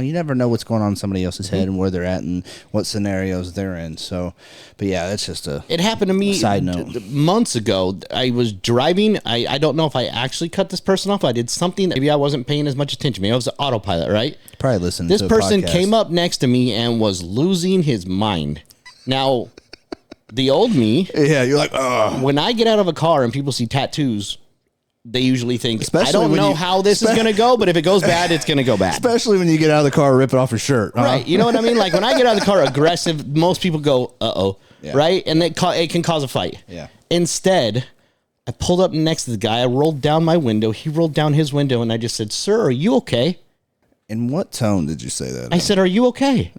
You never know what's going on in somebody else's head and where they're at and what scenarios they're in. So, but yeah, that's just It happened to me side note. Months ago. I was driving. I don't know if I actually cut this person off. I did something that maybe I wasn't paying as much attention. Maybe I was an autopilot, right? Probably listening This to a person podcast. came up next to me and was losing his mind. Now, the old me, Yeah, you're like, oh. when I get out of a car and people see tattoos, they usually think, Especially I don't when know you- how this is going to go, but if it goes bad, it's going to go bad. Especially when you get out of the car, rip it off your shirt. Right. You know what I mean? Like when I get out of the car aggressive, most people go, uh-oh. Yeah. Right? And it can cause a fight. Yeah. Instead, I pulled up next to the guy. I rolled down my window. He rolled down his window, and I just said, sir, are you okay? In what tone did you say that? I said, are you okay?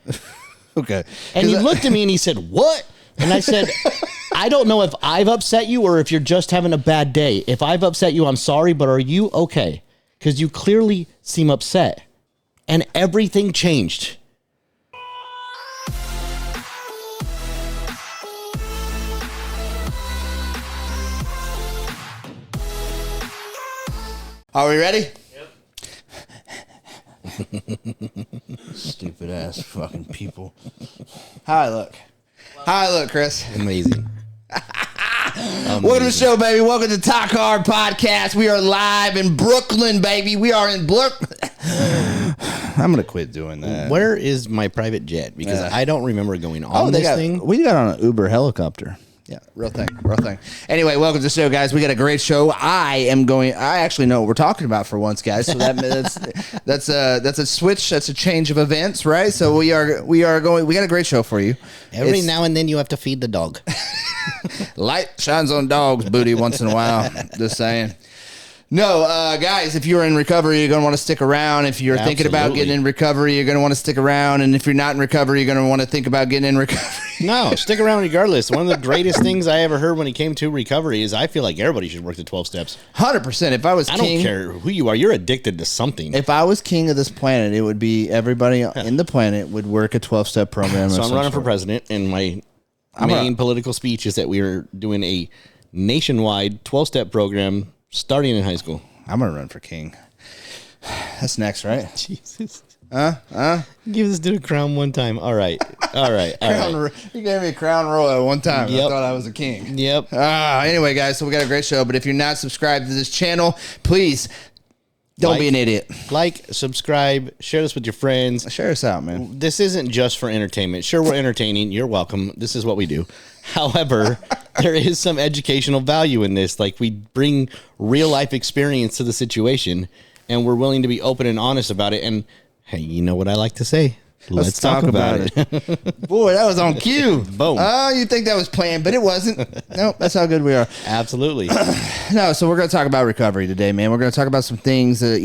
Okay. And he looked at me and he said, what? And I said, I don't know if I've upset you or if you're just having a bad day. If I've upset you, I'm sorry, but are you okay? Because you clearly seem upset. And everything changed. Are we ready? Stupid ass fucking people. How I look? How I look, Chris? Amazing. Welcome to the show, baby. Welcome to Talk Hard Podcast. We are live in Brooklyn, baby. We are in Brooklyn. I'm gonna quit doing that. Where is my private jet? Because I don't remember going on this thing. We got on an Uber helicopter. Yeah, real thing, real thing. Anyway, welcome to the show, guys. We got a great show. I actually know what we're talking about for once, guys. So that's a switch. That's a change of events, right? So we are going. We got a great show for you. Every now and then you have to feed the dog. Light shines on dogs' booty once in a while. Just saying. No, guys, if you're in recovery, you're going to want to stick around. If you're thinking about getting in recovery, you're going to want to stick around. And if you're not in recovery, you're going to want to think about getting in recovery. No, stick around regardless. One of the greatest things I ever heard when it came to recovery is I feel like everybody should work the 12 steps. 100%. If I was king, I don't care who you are. You're addicted to something. If I was king of this planet, it would be everybody in the planet would work a 12-step program. So I'm running for president, and my main political speech is that we are doing a nationwide 12-step program starting in high school. I'm going to run for king. That's next, right? Jesus. Give this dude a crown one time. All right. You gave me a crown roll at one time. Yep. I thought I was a king. Yep. Anyway, guys, so we got a great show. But if you're not subscribed to this channel, please don't be an idiot. Like, subscribe, share this with your friends. Share us out, man. This isn't just for entertainment. Sure, we're entertaining. You're welcome. This is what we do. However, there is some educational value in this. Like, we bring real life experience to the situation, and we're willing to be open and honest about it. And hey, you know what I like to say? Let's talk about it. Boy, that was on cue. Boom. Oh, you think that was planned, but it wasn't. Nope, that's how good we are. Absolutely. No, so we're going to talk about recovery today, man. We're going to talk about some things that,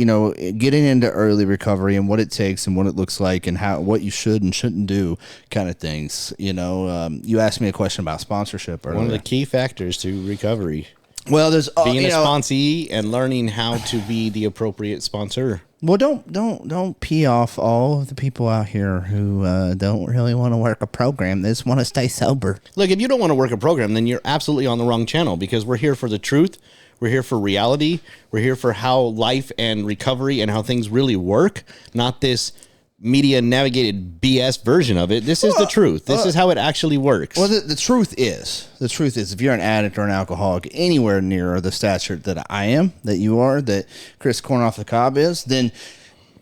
getting into early recovery and what it takes and what it looks like and what you should and shouldn't do kind of things. You asked me a question about sponsorship earlier. One of the key factors to recovery. Well, there's being a sponsee and learning how to be the appropriate sponsor. Well, don't pee off all of the people out here who don't really want to work a program. They just want to stay sober. Look, if you don't want to work a program, then you're absolutely on the wrong channel, because we're here for the truth. We're here for reality. We're here for how life and recovery and how things really work, not this media navigated BS version of it. This is the truth. This is how it actually works. Well, the truth is, if you're an addict or an alcoholic anywhere near the stature that I am, that you are, that Chris Corn Off the Cob is, then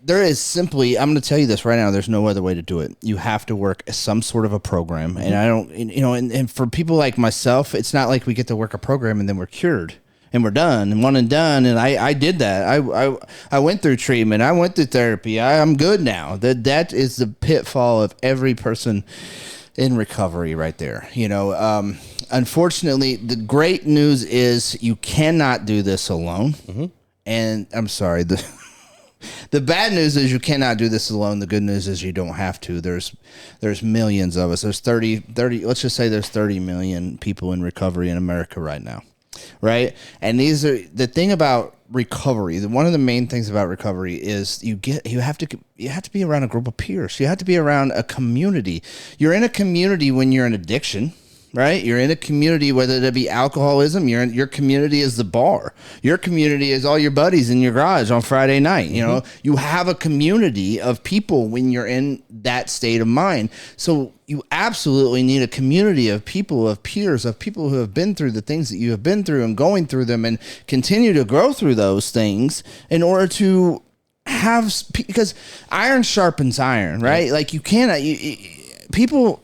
there is simply, I'm going to tell you this right now, there's no other way to do it. You have to work some sort of a program. And I don't, and for people like myself, it's not like we get to work a program and then we're cured. And we're done, and one and done. And I did that. I went through treatment. I went through therapy. I'm good now. That is the pitfall of every person in recovery right there. Unfortunately, the great news is you cannot do this alone. Mm-hmm. And I'm sorry, the bad news is you cannot do this alone. The good news is you don't have to. There's millions of us. There's 30, let's just say there's 30 million people in recovery in America right now. Right. And these are the thing about recovery. One of the main things about recovery is you have to be around a group of peers. You have to be around a community. You're in a community when you're in addiction. right? You're in a community, whether that be alcoholism, your community is the bar. Your community is all your buddies in your garage on Friday night. You know, you have a community of people when you're in that state of mind. So you absolutely need a community of people, of peers, of people who have been through the things that you have been through and going through them and continue to grow through those things in order to have, because iron sharpens iron, right? Like you cannot, people,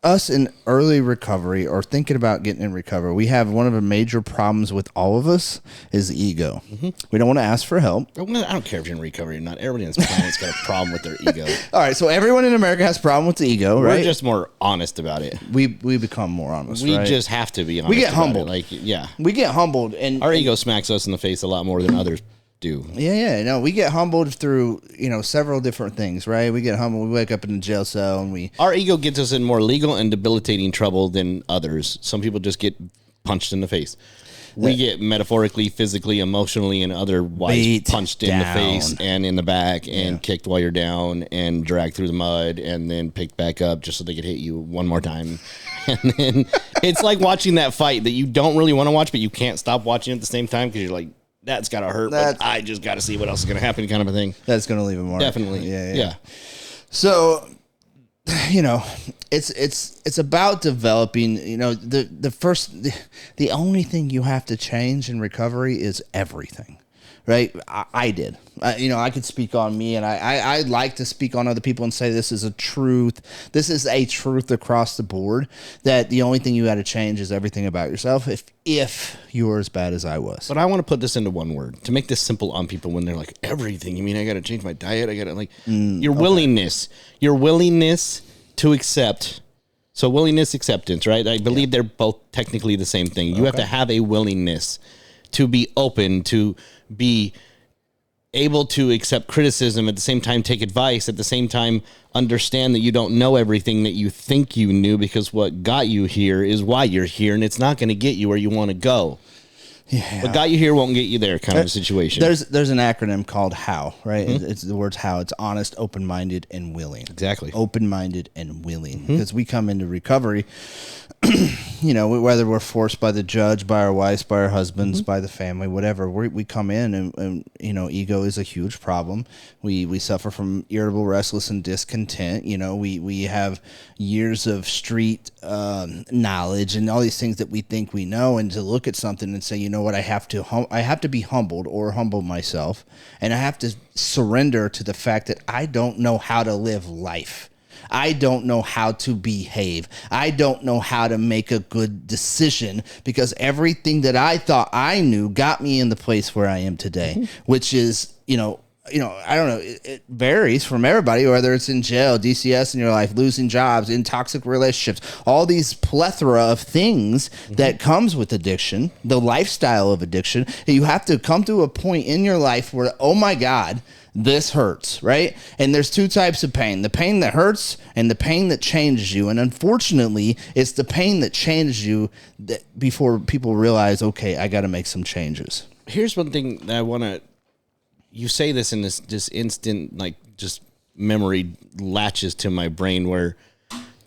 us in early recovery or thinking about getting in recovery, we have one of the major problems with all of us is ego. We don't want to ask for help. I don't care if you're in recovery or not. Everybody on this planet's got a problem with their ego. All right, so everyone in America has a problem with the ego, right? We're just more honest about it. We become more honest, We right? just have to be honest. We get about humbled. it. Like, yeah. We get humbled. And Our ego smacks us in the face a lot more than others do. Yeah. No, we get humbled through, several different things, right? We get humbled. We wake up in a jail cell and Our ego gets us in more legal and debilitating trouble than others. Some people just get punched in the face. We get metaphorically, physically, emotionally, and otherwise Beat punched in the down. face and in the back and kicked while you're down and dragged through the mud and then picked back up just so they could hit you one more time. And then it's like watching that fight that you don't really want to watch, but you can't stop watching at the same time because you're like, that's got to hurt, but I just got to see what else is going to happen kind of a thing. that's going to leave a mark. Definitely. Yeah. So, it's about developing, the only thing you have to change in recovery is everything, right? I did. I could speak on me, and I like to speak on other people and say this is a truth. This is a truth across the board, that the only thing you got to change is everything about yourself if you're as bad as I was. But I want to put this into one word to make this simple on people when they're like, everything. You mean I got to change my diet? I got to your willingness to accept. So willingness, acceptance, right? I believe they're both technically the same thing. You have to have a willingness to be open, to be able to accept criticism, at the same time take advice, at the same time understand that you don't know everything that you think you knew, because what got you here is why you're here, and it's not going to get you where you want to go. Yeah. What got you here won't get you there, kind of a situation. There's an acronym called HOW, right? It's the words HOW. It's honest, open-minded, and willing. Exactly. Open-minded and willing. Because we come into recovery, whether we're forced by the judge, by our wives, by our husbands, by the family, whatever, we come in and ego is a huge problem. We suffer from irritable, restless, and discontent. We have years of street knowledge and all these things that we think we know, and to look at something and say, you know what, I have to be humbled or humble myself, and I have to surrender to the fact that I don't know how to live life. I don't know how to behave. I don't know how to make a good decision, because everything that I thought I knew got me in the place where I am today, which is, I don't know. It varies from everybody, whether it's in jail, DCS in your life, losing jobs, in toxic relationships, all these plethora of things that comes with addiction, the lifestyle of addiction. You have to come to a point in your life where, oh my God, this hurts, right? And there's two types of pain: the pain that hurts and the pain that changes you. And unfortunately, it's the pain that changes you that before people realize, okay, I got to make some changes. Here's one thing that I want to, you say this in this just instant, like just memory latches to my brain, where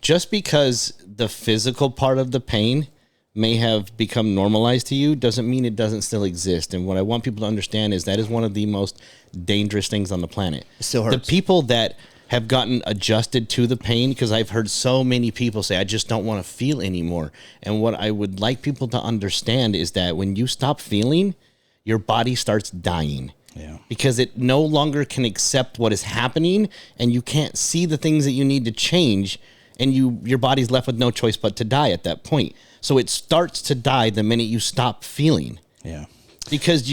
just because the physical part of the pain may have become normalized to you doesn't mean it doesn't still exist. And what I want people to understand is that is one of the most dangerous things on the planet. It still hurts. The people that have gotten adjusted to the pain, because I've heard so many people say, I just don't want to feel anymore. And what I would like people to understand is that when you stop feeling, your body starts dying. Yeah. Because it no longer can accept what is happening, and you can't see the things that you need to change, and your body's left with no choice but to die at that point. So it starts to die the minute you stop feeling. Yeah. Because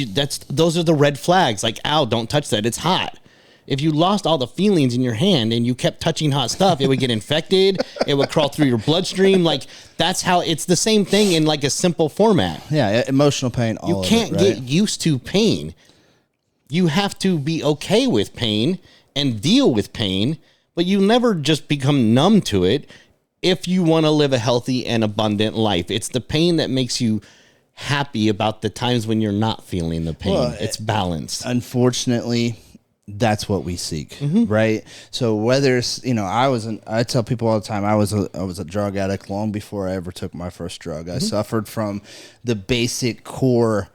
those are the red flags. Like, ow, don't touch that. It's hot. If you lost all the feelings in your hand and you kept touching hot stuff, it would get infected. It would crawl through your bloodstream. Like, that's how it's the same thing in like a simple format. Yeah. Emotional pain. You can't get used to pain. You have to be okay with pain and deal with pain, but you never just become numb to it if you want to live a healthy and abundant life. It's the pain that makes you happy about the times when you're not feeling the pain. It's balanced. Unfortunately, that's what we seek, right? So whether it's, I tell people all the time, I was a drug addict long before I ever took my first drug. I suffered from the basic core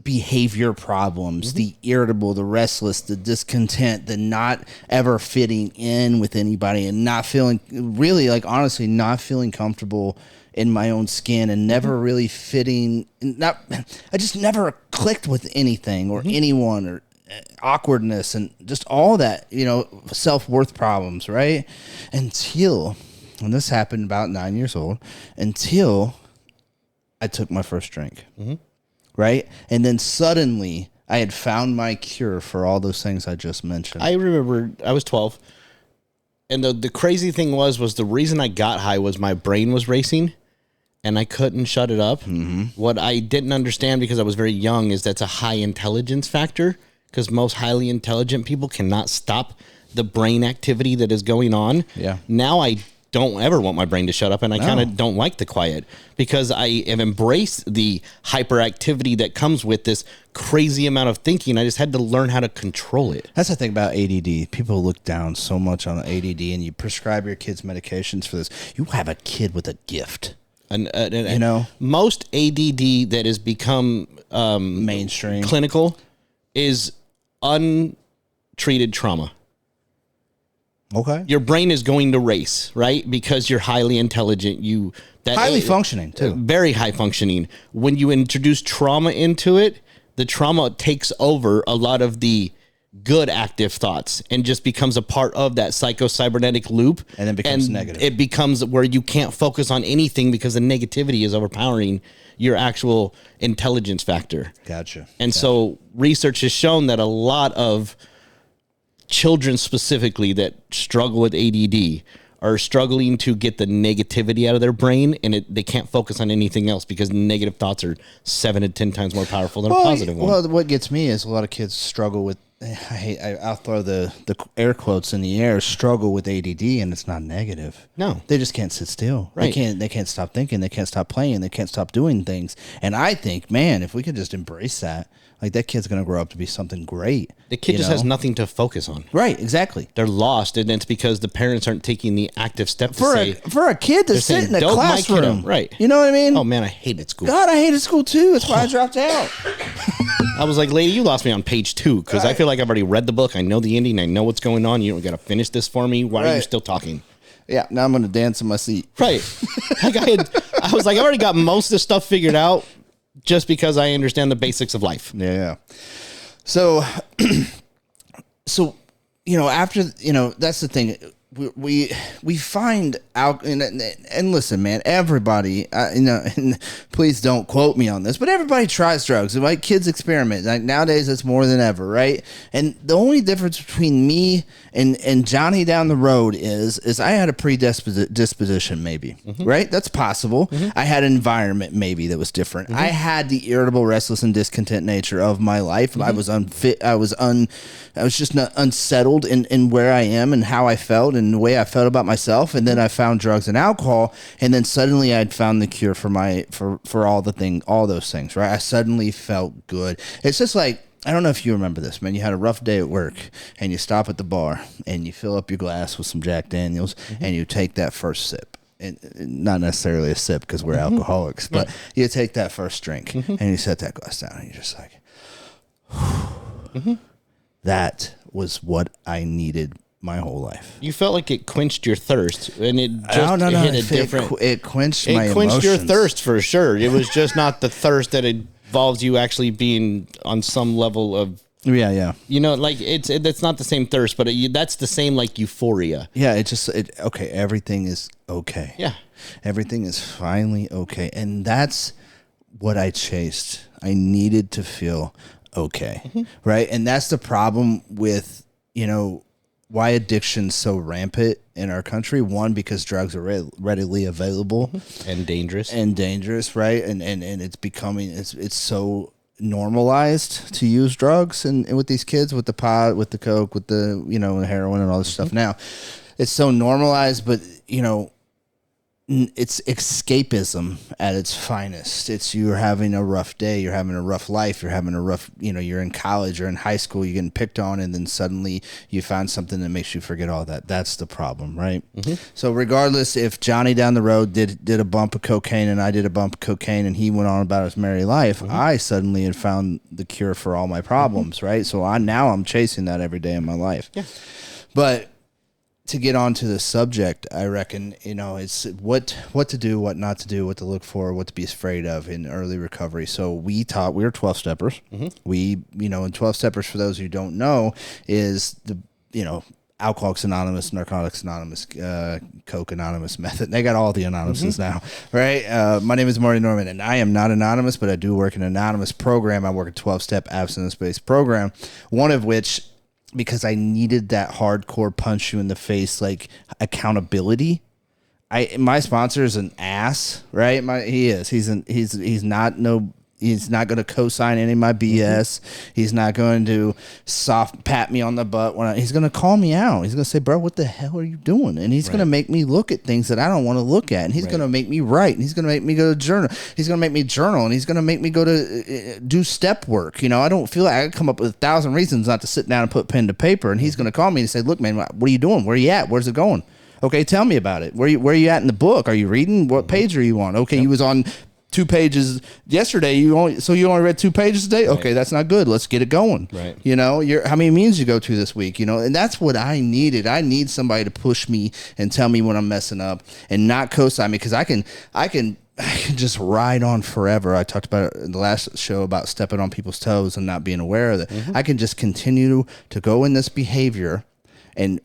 behavior problems, the irritable, the restless, the discontent, the not ever fitting in with anybody and not feeling, really, like, honestly, not feeling comfortable in my own skin and never really fitting. I just never clicked with anything or anyone, or awkwardness and just all that, self-worth problems, right? Until, and this happened about 9 years old, until I took my first drink, right? And then suddenly I had found my cure for all those things I just mentioned. I remember I was 12, and the crazy thing was the reason I got high was my brain was racing, and I couldn't shut it up. What I didn't understand, because I was very young, is that's a high intelligence factor, because most highly intelligent people cannot stop the brain activity that is going on. Yeah. Now I don't ever want my brain to shut up, and I kind of don't like the quiet, because I have embraced the hyperactivity that comes with this crazy amount of thinking. I just had to learn how to control it. That's the thing about ADD. People look down so much on ADD, and you prescribe your kids medications for this. You have a kid with a gift. Most ADD that has become mainstream clinical is untreated trauma. Okay. Your brain is going to race, right? Because you're highly intelligent. Highly functioning too. Very high functioning. When you introduce trauma into it, the trauma takes over a lot of the good active thoughts and just becomes a part of that psychocybernetic loop. And then becomes negative. It becomes where you can't focus on anything because the negativity is overpowering your actual intelligence factor. Gotcha. And so research has shown that a lot of children specifically that struggle with ADD are struggling to get the negativity out of their brain, and they can't focus on anything else because negative thoughts are 7 to 10 times more powerful than a positive one. Well, what gets me is a lot of kids struggle with, I'll throw the air quotes in the air, struggle with ADD, and it's not negative. No. They just can't sit still. Right. They can't stop thinking. They can't stop playing. They can't stop doing things. And I think, man, if we could just embrace that, like, that kid's going to grow up to be something great. The kid just has nothing to focus on. Right, exactly. They're lost, and it's because the parents aren't taking the active step to say... For a kid to sit in the classroom. Right. You know what I mean? Oh, man, I hated school. God, I hated school, too. That's why I dropped out. I was like, lady, you lost me on page 2, because I feel like I've already read the book. I know the ending. I know what's going on. You don't got to finish this for me. Why are you still talking? Yeah, now I'm going to dance in my seat. Right. Like I was like, I already got most of the stuff figured out just because I understand the basics of life. Yeah. So, after, that's the thing. We find out, and listen, man, everybody, and please don't quote me on this, but everybody tries drugs. Like, kids experiment. Like, nowadays, it's more than ever, right? And the only difference between me and Johnny down the road is I had a predisposition, maybe, right? That's possible. I had an environment maybe that was different. I had the irritable, restless, and discontent nature of my life. I was unfit. I was just not unsettled in where I am and how I felt and the way I felt about myself. And then I found drugs and alcohol, and then suddenly I'd found the cure for all those things, right? I suddenly felt good. It's just like, I don't know if you remember this, man. You had a rough day at work, and you stop at the bar, and you fill up your glass with some Jack Daniels, and you take that first sip. And not necessarily a sip because we're alcoholics, but you take that first drink, and you set that glass down, and you're just like, that was what I needed my whole life. You felt like it quenched your thirst, and it just hit a different... It quenched my emotions. It quenched your thirst for sure. It was just not the thirst that involves you actually being on some level of... Yeah. Like, that's not the same thirst, but that's the same, like, euphoria. Yeah, okay, everything is okay. Yeah. Everything is finally okay. And that's what I chased. I needed to feel okay, right? And that's the problem with, why addiction's so rampant in our country. One, because drugs are readily available. And dangerous. Right? And it's becoming, it's so normalized to use drugs and with these kids, with the pot, with the coke, with the, heroin and all this stuff. Now, it's so normalized, but, it's escapism at its finest. It's you're having a rough day, you're having a rough life, you're having a rough, you're in college or in high school, you're getting picked on, and then suddenly you find something that makes you forget all that. That's the problem, right? So regardless if Johnny down the road did a bump of cocaine and I did a bump of cocaine and he went on about his merry life, I suddenly had found the cure for all my problems, right? So I'm chasing that every day in my life. Yeah. But to get onto the subject, I reckon, it's what to do, what not to do, what to look for, what to be afraid of in early recovery. So we were 12 steppers. We, and 12 steppers, for those who don't know, is the, Alcoholics Anonymous, Narcotics Anonymous, Coke Anonymous method. They got all the anonymouses now, right? My name is Marty Norman, and I am not anonymous, but I do work in an anonymous program. I work a 12-step abstinence-based program, one of which, because I needed that hardcore punch you in the face, like accountability. My sponsor is an ass, right? He's not going to co-sign any of my BS. He's not going to soft pat me on the butt he's going to call me out. He's going to say, "Bro, what the hell are you doing?" And he's going to make me look at things that I don't want to look at. And he's going to make me write. And he's going to make me go to journal. He's going to make me journal. And he's going to make me go to do step work. I don't feel like I come up with 1,000 reasons not to sit down and put pen to paper. And he's going to call me and say, "Look, man, what are you doing? Where are you at? Where's it going? Okay, tell me about it. Where are you at in the book? Are you reading? What page are you on? Okay, you was on 2 pages yesterday. You only read 2 pages today. Right. Okay, that's not good. Let's get it going. Right. How many meetings you go to this week? And that's what I needed. I need somebody to push me and tell me when I'm messing up and not co-sign me, because I can just ride on forever. I talked about it in the last show about stepping on people's toes and not being aware of it. I can just continue to go in this behavior and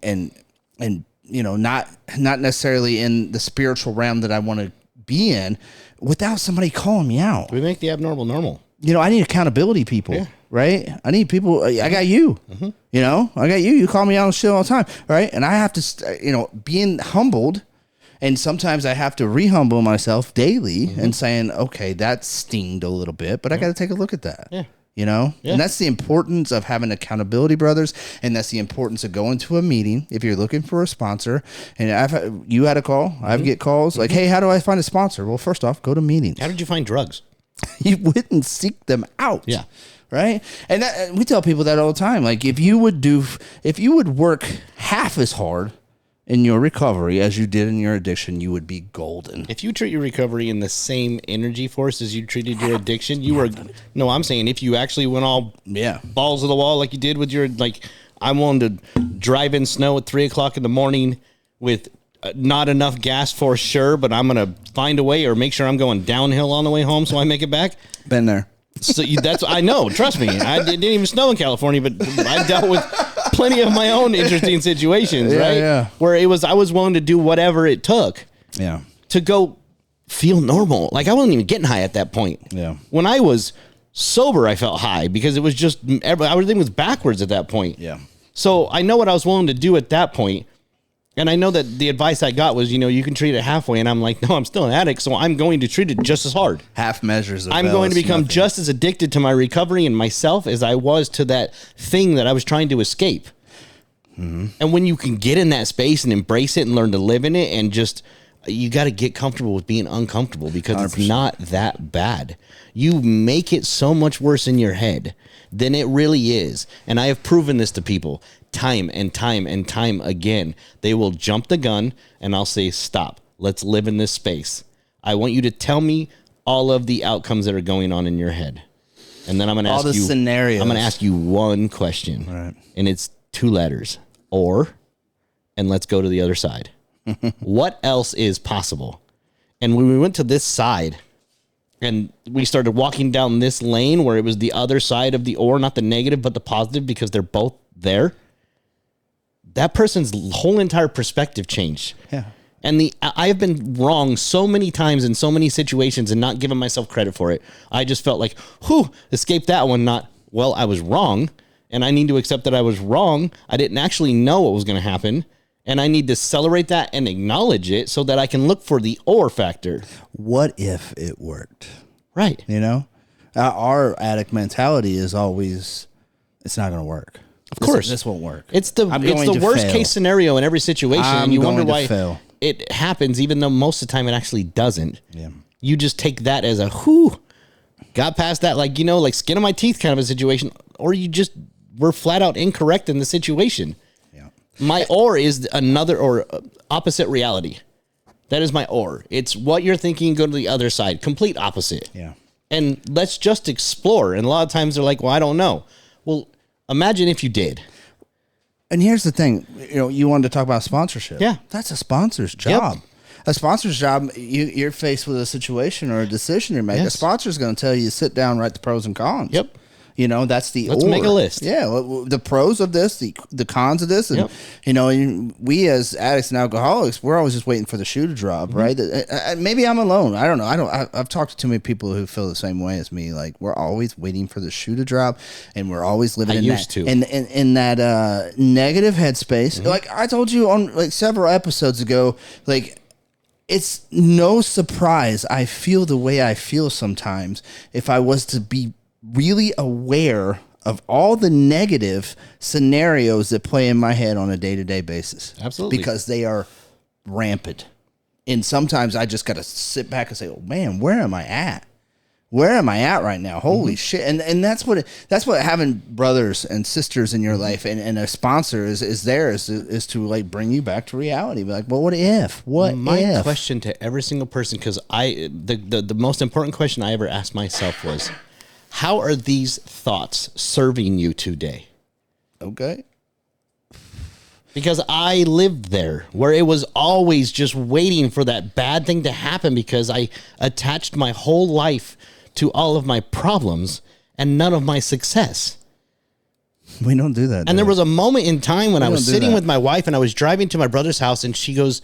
not necessarily in the spiritual realm that I want to be in, without somebody calling me out. We make the abnormal normal. I need accountability people, right? I need people. I got you, I got you. You call me out on shit all the time, right? And I have to, being humbled, and sometimes I have to re-humble myself daily and saying, okay, that stinged a little bit, but I got to take a look at that. Yeah. And that's the importance of having accountability, brothers. And that's the importance of going to a meeting. If you're looking for a sponsor, and you had a call, I get calls like, "Hey, how do I find a sponsor?" Well, first off, go to meetings. How did you find drugs? You wouldn't seek them out. Yeah. Right. And we tell people that all the time. Like, if you would work half as hard in your recovery as you did in your addiction, you would be golden. If you treat your recovery in the same energy force as you treated your addiction, no, I'm saying if you actually went all balls to the wall like you did with your, like, I'm willing to drive in snow at 3:00 in the morning with not enough gas for sure, but I'm going to find a way or make sure I'm going downhill on the way home so I make it back. Been there. So I know, trust me. It didn't even snow in California, but I dealt with plenty of my own interesting situations, right? Yeah. Where I was willing to do whatever it took to go feel normal. Like, I wasn't even getting high at that point. Yeah. When I was sober, I felt high because it was just, everything was backwards at that point. Yeah. So I know what I was willing to do at that point. And I know that the advice I got was, you can treat it halfway. And I'm like, no, I'm still an addict, so I'm going to treat it just as hard. Half measures. I'm going to become just as addicted to my recovery and myself as I was to that thing that I was trying to escape. Mm-hmm. And when you can get in that space and embrace it and learn to live in it, and just, you got to get comfortable with being uncomfortable, because 100%. It's not that bad. You make it so much worse in your head than it really is. And I have proven this to people time and time and time again. They will jump the gun and I'll say, "Stop. Let's live in this space. I want you to tell me all of the outcomes that are going on in your head." And then I'm going to ask you scenarios. I'm going to ask you one question. Right. And it's 2 letters. And let's go to the other side. What else is possible? And when we went to this side and we started walking down this lane where it was the other side of the not the negative, but the positive, because they're both there, that person's whole entire perspective changed. Yeah. And I've been wrong so many times in so many situations and not given myself credit for it. I just felt like, escaped that one. Not, well, I was wrong, and I need to accept that I was wrong. I didn't actually know what was going to happen, and I need to celebrate that and acknowledge it so that I can look for the or factor. What if it worked? Right. Our addict mentality is always, it's not going to work. Of course. This won't work. It's the worst case scenario in every situation. And you wonder why it happens, even though most of the time it actually doesn't. Yeah. You just take that as a whew, got past that, like, you know, like skin on my teeth kind of a situation, or you just were flat out incorrect in the situation. Yeah. My or is another or opposite reality. That is my or. It's what you're thinking, go to the other side. Complete opposite. Yeah. And let's just explore. And a lot of times they're like, well, I don't know. Well, imagine if you did. And here's the thing, you know, you wanted to talk about sponsorship. Yeah. That's a sponsor's job. Yep. A sponsor's job, you're faced with a situation or a decision you're making. Yes. A sponsor's going to tell you to sit down, write the pros and cons. Yep. You know, that's the Let's make a list. Yeah, the pros of this, the cons of this, and Yep. you know, we as addicts and alcoholics, we're always just waiting for the shoe to drop, right? Maybe I'm alone. I don't know. I've talked to too many people who feel the same way as me. Like we're always waiting for the shoe to drop, and we're always living in that negative headspace. Like I told you on like several episodes ago, like. It's no surprise I feel the way I feel sometimes if I was to be really aware of all the negative scenarios that play in my head on a day-to-day basis. Absolutely. Because they are rampant. And sometimes I just got to sit back and say, oh, man, where am I at? Where am I at right now? Holy shit. And that's what having brothers and sisters in your life and a sponsor is to like bring you back to reality. Be like, well, what if? My question to every single person, because the most important question I ever asked myself was, how are these thoughts serving you today? Okay. Because I lived there where it was always just waiting for that bad thing to happen because I attached my whole life to all of my problems and none of my success. We don't do that. And there was a moment in time when I was sitting with my wife and I was driving to my brother's house and she goes,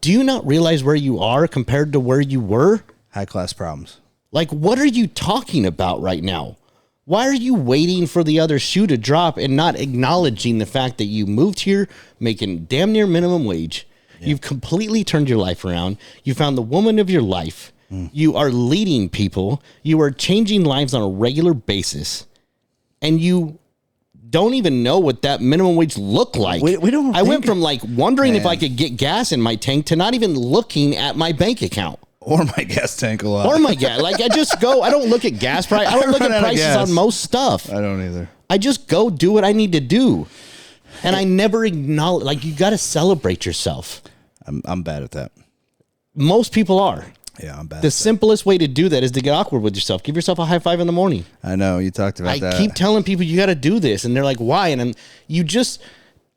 do you not realize where you are compared to where you were? High class problems. Like, what are you talking about right now? Why are you waiting for the other shoe to drop and not acknowledging the fact that you moved here making damn near minimum wage? Yeah. You've completely turned your life around. You found the woman of your life. You are leading people. You are changing lives on a regular basis. And you don't even know what that minimum wage looked like. We don't. I went from like wondering if I could get gas in my tank to not even looking at my bank account. Or my gas tank a lot. Or my gas. Like I just go, I don't look at gas price. I don't look at prices on most stuff. I don't either. I just go do what I need to do. And I never acknowledge, like you got to celebrate yourself. I'm bad at that. Most people are. Yeah, I'm bad. The simplest way to do that is to get awkward with yourself. Give yourself a high five in the morning. I know you talked about that. I keep telling people you got to do this, and they're like, "Why?" And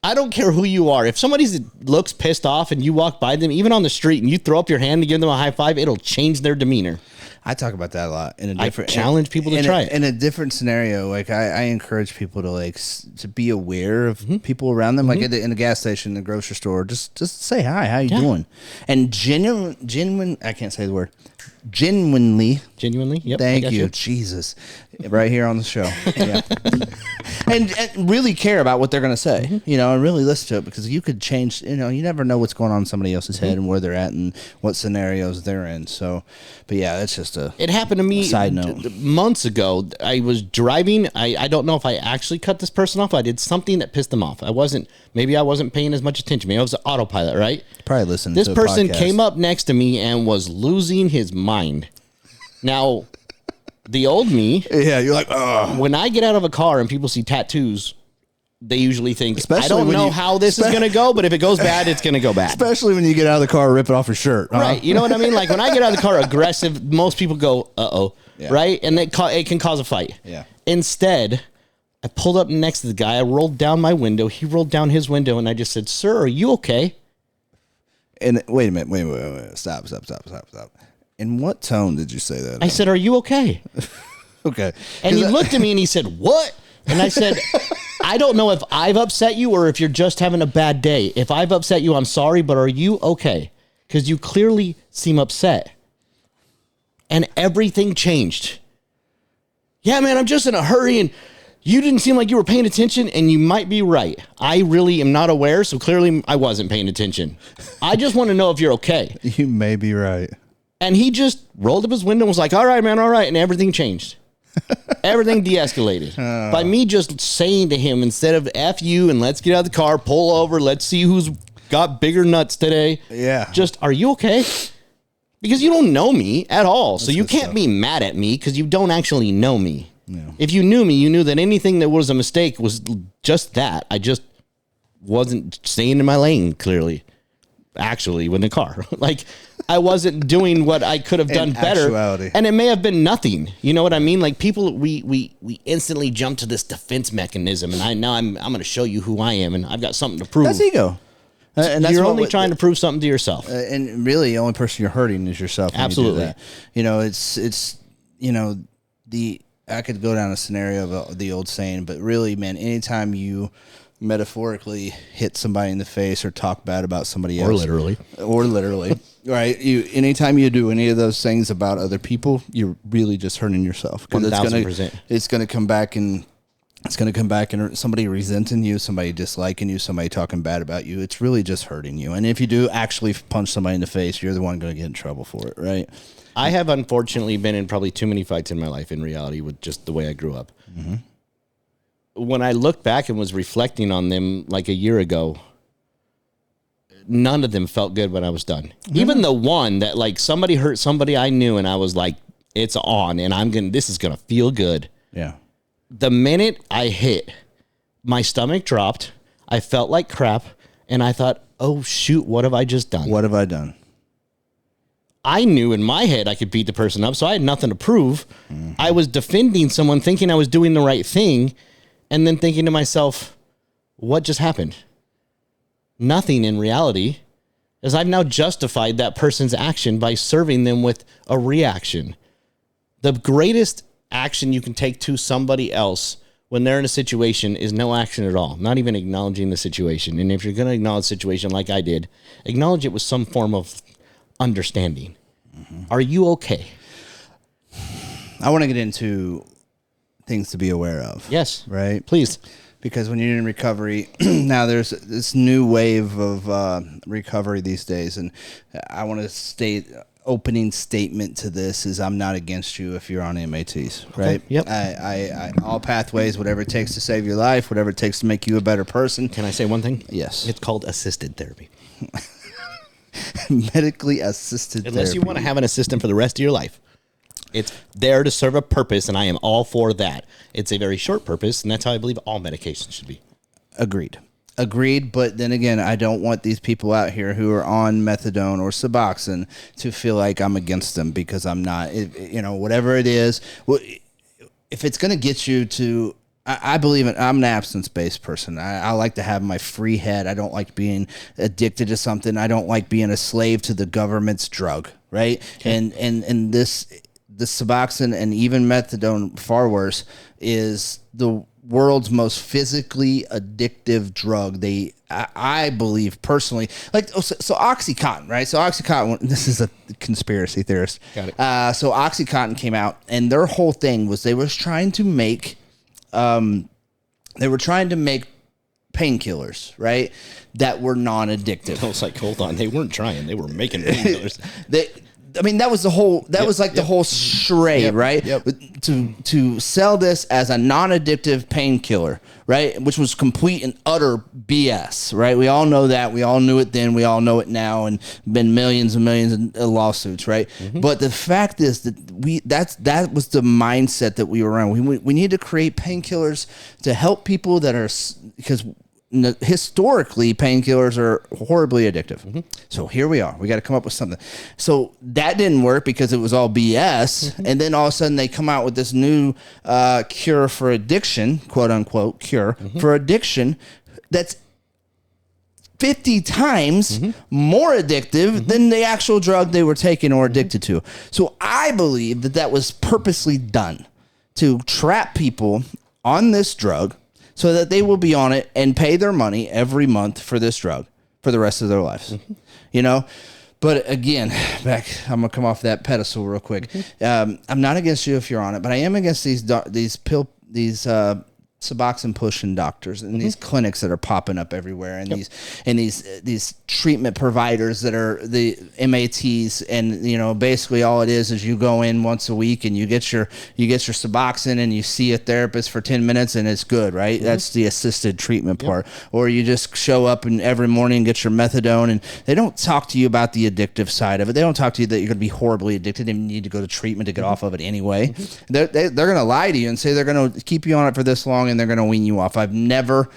I don't care who you are. If somebody looks pissed off and you walk by them, even on the street, and you throw up your hand to give them a high five, it'll change their demeanor. I talk about that a lot in a different. I challenge people to try it in a different scenario. Like I encourage people to like to be aware of people around them. Like in the gas station, the grocery store, just say hi. How you doing? And genuine. I can't say the word. Genuinely. Yep. Thank you, Jesus. Right here on the show. Yeah. and really care about what they're going to say, you know, and really listen to it because you could change, you know, you never know what's going on in somebody else's head and where they're at and what scenarios they're in. So, but yeah, that's just it happened to me side note. Months ago. I was driving. I don't know if I actually cut this person off. I did something that pissed them off. Maybe I wasn't paying as much attention. Maybe I was an autopilot, right? Probably listening to this person podcast. came up next to me and was losing his mind. Now, the old me. Yeah, you're like, oh. When I get out of a car and people see tattoos, they usually think, I don't know how this is going to go, but if it goes bad, it's going to go bad. Especially when you get out of the car, rip it off your shirt. Huh? Right. You know what I mean? Like when I get out of the car aggressive, most people go, uh-oh. Yeah. Right? And it can cause a fight. Yeah. Instead, I pulled up next to the guy. I rolled down my window. He rolled down his window, and I just said, sir, are you okay? And wait a minute. Wait. Stop. In what tone did you say that? I said, are you okay? Okay. And he looked at me and he said, what? And I said, I don't know if I've upset you or if you're just having a bad day. If I've upset you, I'm sorry, but are you okay? Because you clearly seem upset. And everything changed. Yeah, man, I'm just in a hurry and you didn't seem like you were paying attention, and you might be right. I really am not aware, so clearly I wasn't paying attention. I just want to know if you're okay. You may be right. And he just rolled up his window and was like, all right, man, all right. And everything changed. Everything de-escalated. By me just saying to him, instead of F you and let's get out of the car, pull over, let's see who's got bigger nuts today. Yeah. Just, are you okay? Because you don't know me at all. So you can't be mad at me because you don't actually know me. Yeah. If you knew me, you knew that anything that was a mistake was just that. I just wasn't staying in my lane, clearly. Actually, with the car. Like, I wasn't doing what I could have done better. Actuality. And it may have been nothing. You know what I mean? Like, people, we instantly jump to this defense mechanism, and I'm going to show you who I am, and I've got something to prove. That's ego. And that's you're only trying to prove something to yourself. And really, the only person you're hurting is yourself. Absolutely. You know, it's I could go down a scenario of the old saying, but really, man, anytime you metaphorically hit somebody in the face or talk bad about somebody else, or literally, right? Anytime you do any of those things about other people, you're really just hurting yourself. 1,000%. It's going to come back and somebody resenting you, somebody disliking you, somebody talking bad about you. It's really just hurting you. And if you do actually punch somebody in the face, you're the one going to get in trouble for it, right? I have unfortunately been in probably too many fights in my life, in reality, with just the way I grew up. Mm-hmm. When I look back and was reflecting on them like a year ago, none of them felt good when I was done. Mm-hmm. Even the one that, like, somebody hurt somebody I knew, and I was like, it's on, and this is going to feel good. Yeah. The minute I hit, my stomach dropped. I felt like crap, and I thought, oh, shoot, what have I just done? What have I done? I knew in my head I could beat the person up, so I had nothing to prove. Mm-hmm. I was defending someone thinking I was doing the right thing, and then thinking to myself, what just happened? Nothing in reality, as I've now justified that person's action by serving them with a reaction. The greatest action you can take to somebody else when they're in a situation is no action at all, not even acknowledging the situation. And if you're going to acknowledge the situation like I did, acknowledge it with some form of understanding. Mm-hmm. Are you okay? I want to get into things to be aware of. Yes. Right? Please. Because when you're in recovery, now there's this new wave of recovery these days. And I want to state, opening statement to this is I'm not against you if you're on MATs, right? Okay. Yep. I all pathways, whatever it takes to save your life, whatever it takes to make you a better person. Can I say one thing? Yes. It's called assisted therapy. Medically assisted therapy. Unless you want to have an assistant for the rest of your life. It's there to serve a purpose, and I am all for that. It's a very short purpose, and that's how I believe all medications should be. Agreed, but then again, I don't want these people out here who are on methadone or Suboxone to feel like I'm against them, because I'm not. Whatever it is, if it's going to get you to, I believe I'm an abstinence-based person. I like to have my free head. I don't like being addicted to something. I don't like being a slave to the government's drug, right? Okay. And the Suboxone and even methadone, far worse, is the world's most physically addictive drug. I believe personally, so OxyContin, right? So OxyContin, this is a conspiracy theorist. Got it. So OxyContin came out, and their whole thing was they were trying to make painkillers, right? That were non-addictive. I was like, hold on, they weren't trying; they were making painkillers. That was the whole. That was like the whole charade, right? Yep. To sell this as a non-addictive painkiller, right? Which was complete and utter BS, right? We all know that. We all knew it then. We all know it now, and been millions and millions of lawsuits, right? Mm-hmm. But the fact is that that was the mindset that we were around. We need to create painkillers to help people that are, because historically painkillers are horribly addictive. Mm-hmm. So here we are. We got to come up with something. So that didn't work because it was all BS. Mm-hmm. And then all of a sudden they come out with this new cure for addiction, quote unquote cure for addiction, that's 50 times more addictive than the actual drug they were taking or addicted to. So I believe that was purposely done to trap people on this drug, so that they will be on it and pay their money every month for this drug for the rest of their lives. But again, I'm gonna come off that pedestal real quick. I'm not against you if you're on it, but I am against these Suboxone pushing doctors and these clinics that are popping up everywhere, and these treatment providers that are the MATs, and basically all it is you go in once a week and you get your Suboxone and you see a therapist for 10 minutes and it's good, right? That's the assisted treatment part. Or you just show up and every morning and get your methadone, and they don't talk to you about the addictive side of it. They don't talk to you that you're going to be horribly addicted and you need to go to treatment to get off of it anyway. They're going to lie to you and say they're going to keep you on it for this long and they're going to wean you off. I've never,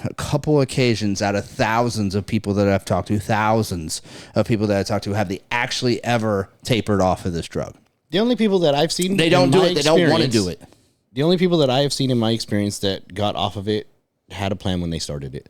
a couple occasions out of thousands of people that I've talked to, have they actually ever tapered off of this drug. The only people that I've seen, they don't do it. They don't want to do it. The only people that I have seen in my experience that got off of it had a plan when they started it.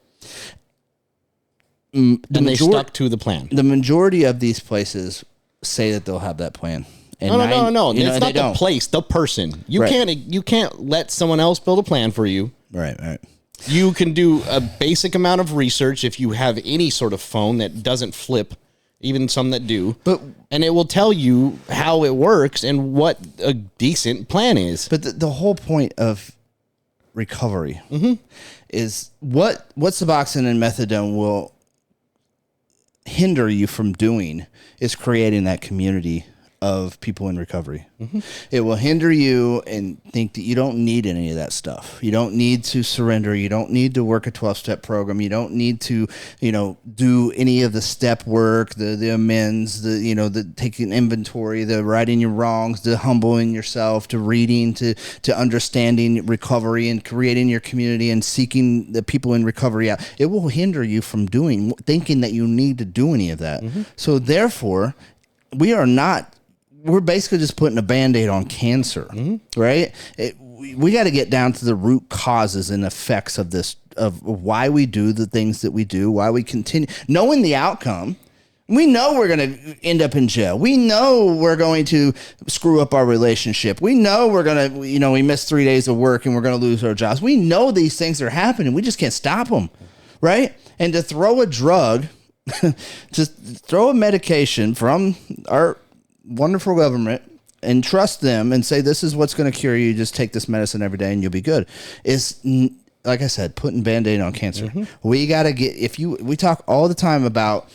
They stuck to the plan. The majority of these places say that they'll have that plan. And no. It's not the place, the person. You can't let someone else build a plan for you. Right. You can do a basic amount of research if you have any sort of phone that doesn't flip, even some that do. And it will tell you how it works and what a decent plan is. But the whole point of recovery is what Suboxone and methadone will hinder you from doing is creating that community of people in recovery. It will hinder you and think that you don't need any of that stuff. You don't need to surrender. You don't need to work a 12-step program. You don't need to, do any of the step work, the amends, the taking inventory, the righting your wrongs, the humbling yourself, to reading, to understanding recovery and creating your community and seeking the people in recovery out. It will hinder you from thinking that you need to do any of that. So therefore, we're basically just putting a Band-Aid on cancer, right? We got to get down to the root causes and effects of this, of why we do the things that we do, why we continue. Knowing the outcome, we know we're going to end up in jail. We know we're going to screw up our relationship. We know we're going to, we miss 3 days of work and we're going to lose our jobs. We know these things are happening. We just can't stop them, right? And to throw a drug, just throw a medication from our wonderful government and trust them and say this is what's going to cure you, just take this medicine every day and you'll be good, is, like I said, putting Band-Aid on cancer. We got to we talk all the time about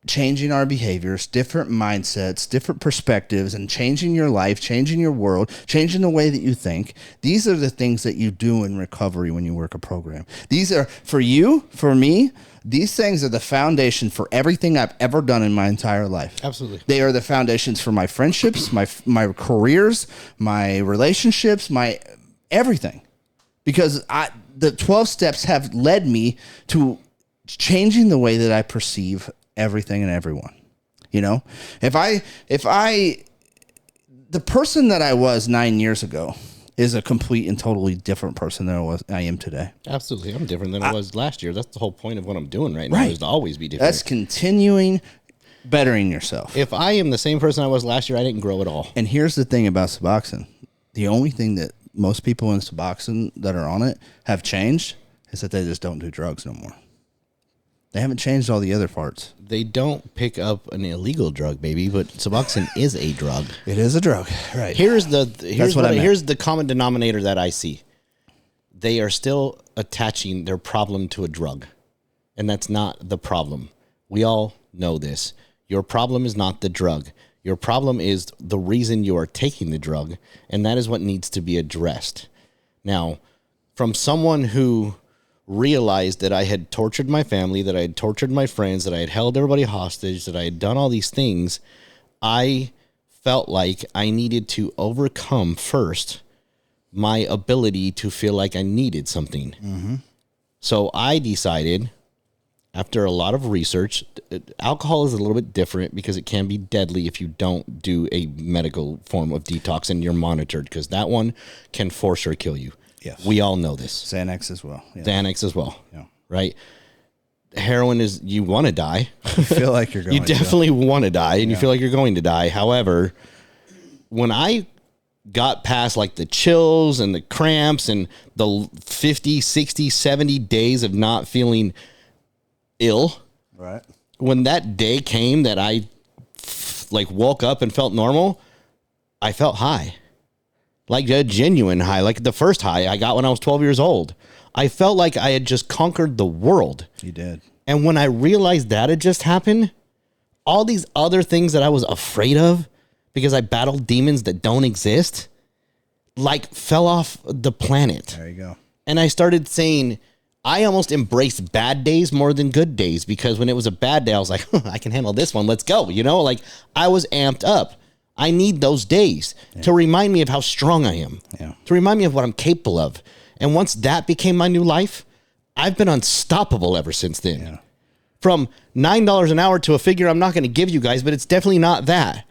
changing our behaviors, different mindsets, different perspectives, and changing your life, changing your world, changing the way that you think. These are the things that you do in recovery when you work a program. These are, for you, for me, these things are the foundation for everything I've ever done in my entire life. Absolutely. They are the foundations for my friendships, my careers, my relationships, my everything. Because the 12 steps have led me to changing the way that I perceive everything and everyone. If the person that I was 9 years ago is a complete and totally different person than I am today. Absolutely. I'm different than I was last year. That's the whole point of what I'm doing right now, is to always be different. That's continuing bettering yourself. If I am the same person I was last year, I didn't grow at all. And here's the thing about Suboxone. The only thing that most people in Suboxone that are on it have changed is that they just don't do drugs no more. They haven't changed all the other parts. They don't pick up an illegal drug, baby, but Suboxone is a drug. It is a drug, right? Here's the common denominator that I see. They are still attaching their problem to a drug, and that's not the problem. We all know this. Your problem is not the drug. Your problem is the reason you are taking the drug, and that is what needs to be addressed. Now, from someone who realized that I had tortured my family, that I had tortured my friends, that I had held everybody hostage, that I had done all these things, I felt like I needed to overcome first my ability to feel like I needed something. So I decided, after a lot of research, alcohol is a little bit different because it can be deadly if you don't do a medical form of detox and you're monitored, because that one can force or kill you. Yes. We all know this. Xanax as well. Yeah. Xanax as well. Yeah. Right? Heroin is, you want to die. You feel like you're going You definitely want to die, and you feel like you're going to die. However, when I got past like the chills and the cramps and the 50, 60, 70 days of not feeling ill, right? When that day came that I woke up and felt normal, I felt high. like a genuine high, like the first high I got when I was 12 years old. I felt like I had just conquered the world. You did. And when I realized that had just happened, all these other things that I was afraid of because I battled demons that don't exist, like fell off the planet. There you go. And I started saying, I almost embraced bad days more than good days, because when it was a bad day, I was like, I can handle this one. Let's go. You know, like I was amped up. I need those days to remind me of how strong I am, to remind me of what I'm capable of. And once that became my new life, I've been unstoppable ever since then. Yeah. From $9 an hour to a figure I'm not going to give you guys, but it's definitely not that.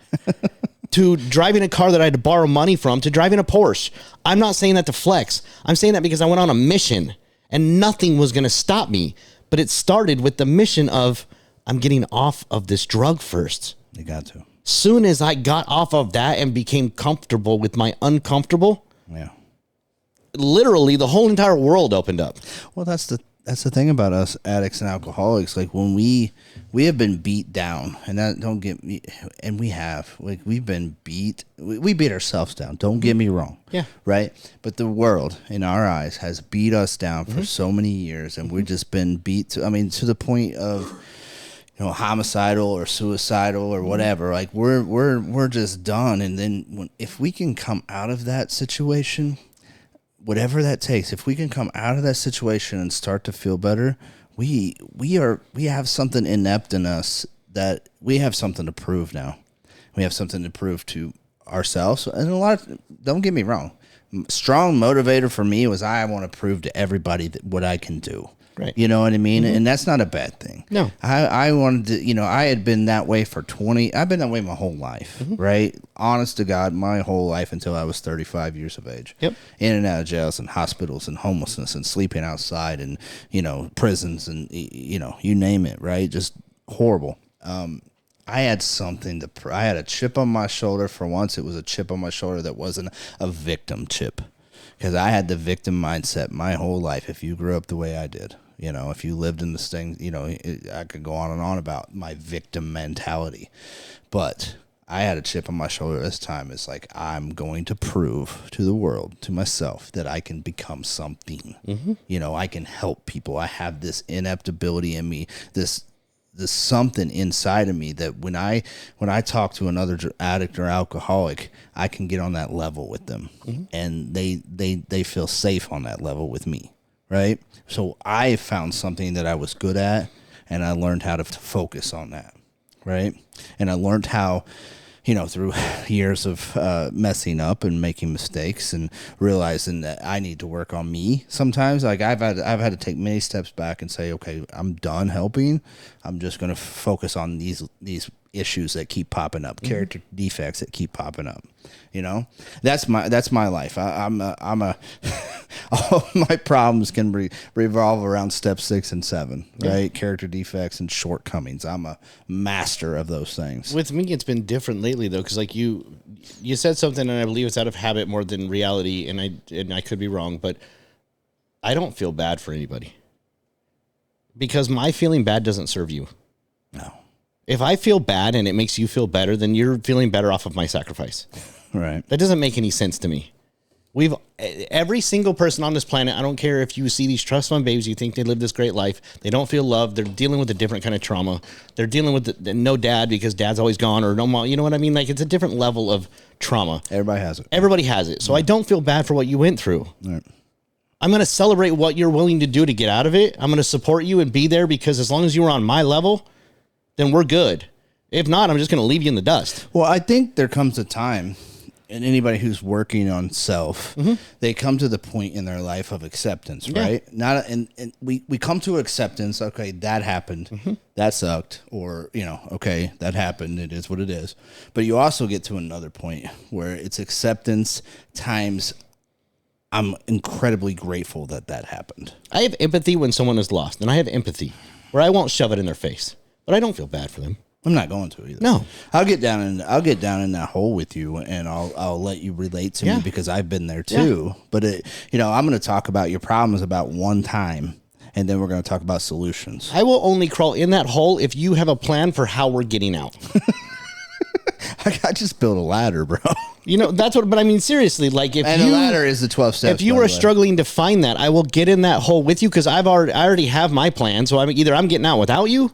To driving a car that I had to borrow money from, to driving a Porsche. I'm not saying that to flex. I'm saying that because I went on a mission and nothing was going to stop me. But it started with the mission of, I'm getting off of this drug first. You got to. Soon as I got off of that and became comfortable with my uncomfortable, literally the whole entire world opened up. Well, that's the thing about us addicts and alcoholics. Like when we have been beat down, and that don't get me, and we have, like, we've been beat. We beat ourselves down. Don't get me wrong. Yeah. Right. But the world, in our eyes, has beat us down for so many years, and we've just been beat to the point of, homicidal or suicidal or whatever. Like we're just done. And then if we can come out of that situation, whatever that takes, if we can come out of that situation and start to feel better, we have something inept in us, that we have something to prove now. We have something to prove to ourselves. And don't get me wrong, strong motivator for me was I want to prove to everybody what I can do. Right. You know what I mean? And that's not a bad thing. No. I wanted to, I had been that way I've been that way my whole life, right? Honest to God, my whole life until I was 35 years of age. Yep. In and out of jails and hospitals and homelessness and sleeping outside and, prisons and, you name it, right? Just horrible. I had something I had a chip on my shoulder. For once, it was a chip on my shoulder that wasn't a victim chip. Because I had the victim mindset my whole life. If you grew up the way I did, if you lived in this thing, I could go on and on about my victim mentality. But I had a chip on my shoulder this time. It's like, I'm going to prove to the world, to myself, that I can become something. I can help people. I have this inept ability in me, this something inside of me that when I talk to another addict or alcoholic, I can get on that level with them, and they feel safe on that level with me, right? So I found something that I was good at, and I learned how to focus on that, right? And I learned how, through years of messing up and making mistakes and realizing that I need to work on me sometimes. Like I've had to take many steps back and say, okay, I'm done helping. I'm just going to focus on these issues that keep popping up, character defects that keep popping up. That's my life. I'm a all my problems can revolve around step 6 and 7, right? Character defects and shortcomings. I'm a master of those things. With me, it's been different lately though, because like you said something, and I believe it's out of habit more than reality, and I could be wrong, but I don't feel bad for anybody, because my feeling bad doesn't serve you. No. If I feel bad and it makes you feel better, then you're feeling better off of my sacrifice. Right. That doesn't make any sense to me. Every single person on this planet, I don't care if you see these trust fund babies, you think they live this great life, they don't feel loved, they're dealing with a different kind of trauma, they're dealing with no dad because dad's always gone, or no mom, you know what I mean? Like, it's a different level of trauma. Everybody has it. Everybody has it. So I don't feel bad for what you went through. Right. I'm going to celebrate what you're willing to do to get out of it. I'm going to support you and be there, because as long as you were on my level, then we're good. If not, I'm just going to leave you in the dust. Well, I think there comes a time, and anybody who's working on self, they come to the point in their life of acceptance, right? And we come to acceptance. Okay, that happened. That sucked. Or, okay, that happened. It is what it is. But you also get to another point where it's acceptance times, I'm incredibly grateful that happened. I have empathy when someone is lost, and I have empathy where I won't shove it in their face, but I don't feel bad for them. I'm not going to either. No, I'll get down in that hole with you, and I'll let you relate to me, because I've been there too. Yeah. But I'm going to talk about your problems about one time, and then we're going to talk about solutions. I will only crawl in that hole if you have a plan for how we're getting out. I just built a ladder, bro. That's what, but I mean, seriously, like if And the ladder is the 12 steps. if you are struggling to find that, I will get in that hole with you because I already have my plan. So I'm getting out without you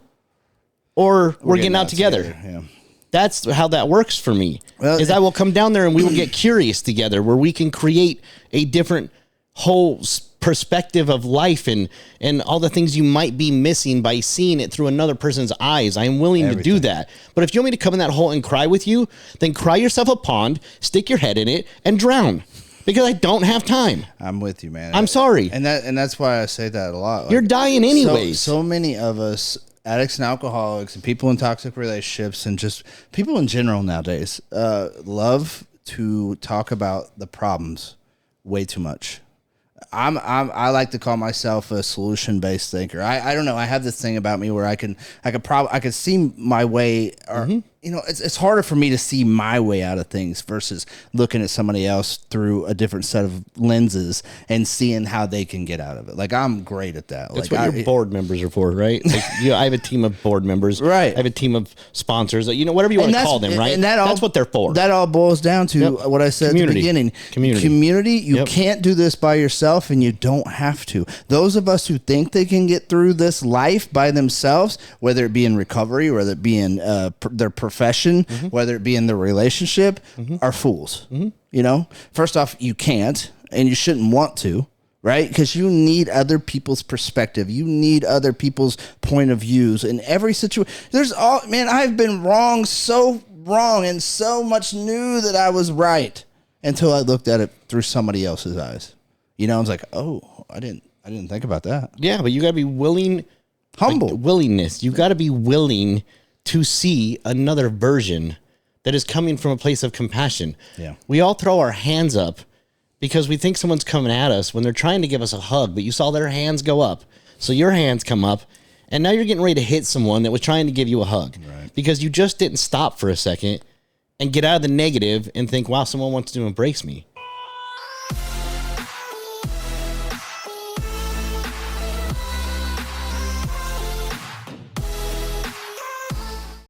or we're getting out together. Yeah. That's how that works for me. Well, I will come down there and we will get curious together where we can create a different whole perspective of life and all the things you might be missing by seeing it through another person's eyes. I'm willing to do that. But if you want me to come in that hole and cry with you, then cry yourself a pond, stick your head in it and drown because I don't have time. I'm with you, man. I'm sorry. And that's why I say that a lot. Like, you're dying anyways. So many of us addicts and alcoholics and people in toxic relationships and just people in general nowadays love to talk about the problems way too much. I like to call myself a solution-based thinker. I don't know. I have this thing about me where I can see my way, or it's harder for me to see my way out of things versus looking at somebody else through a different set of lenses and seeing how they can get out of it. Like I'm great at that. That's like what your board members are for, right? Like, I have a team of board members, right? I have a team of sponsors, whatever you want to call them, right? And that's what they're for. That all boils down to what I said at the beginning. Community. You can't do this by yourself, and you don't have to. Those of us who think they can get through this life by themselves, whether it be in recovery, whether it be in their profession, whether it be in their relationship, are fools. First off, you can't, and you shouldn't want to, right? Because you need other people's perspective. You need other people's point of views in every situation. I've been wrong, so wrong, and so much knew that I was right until I looked at it through somebody else's eyes. I was like, oh, I didn't think about that. Yeah, but you got to be willing. Humble. Like, willingness. You got to be willing to see another version that is coming from a place of compassion. Yeah. We all throw our hands up because we think someone's coming at us when they're trying to give us a hug, but you saw their hands go up. So your hands come up, and now you're getting ready to hit someone that was trying to give you a hug. Right. Because you just didn't stop for a second and get out of the negative and think, wow, someone wants to embrace me.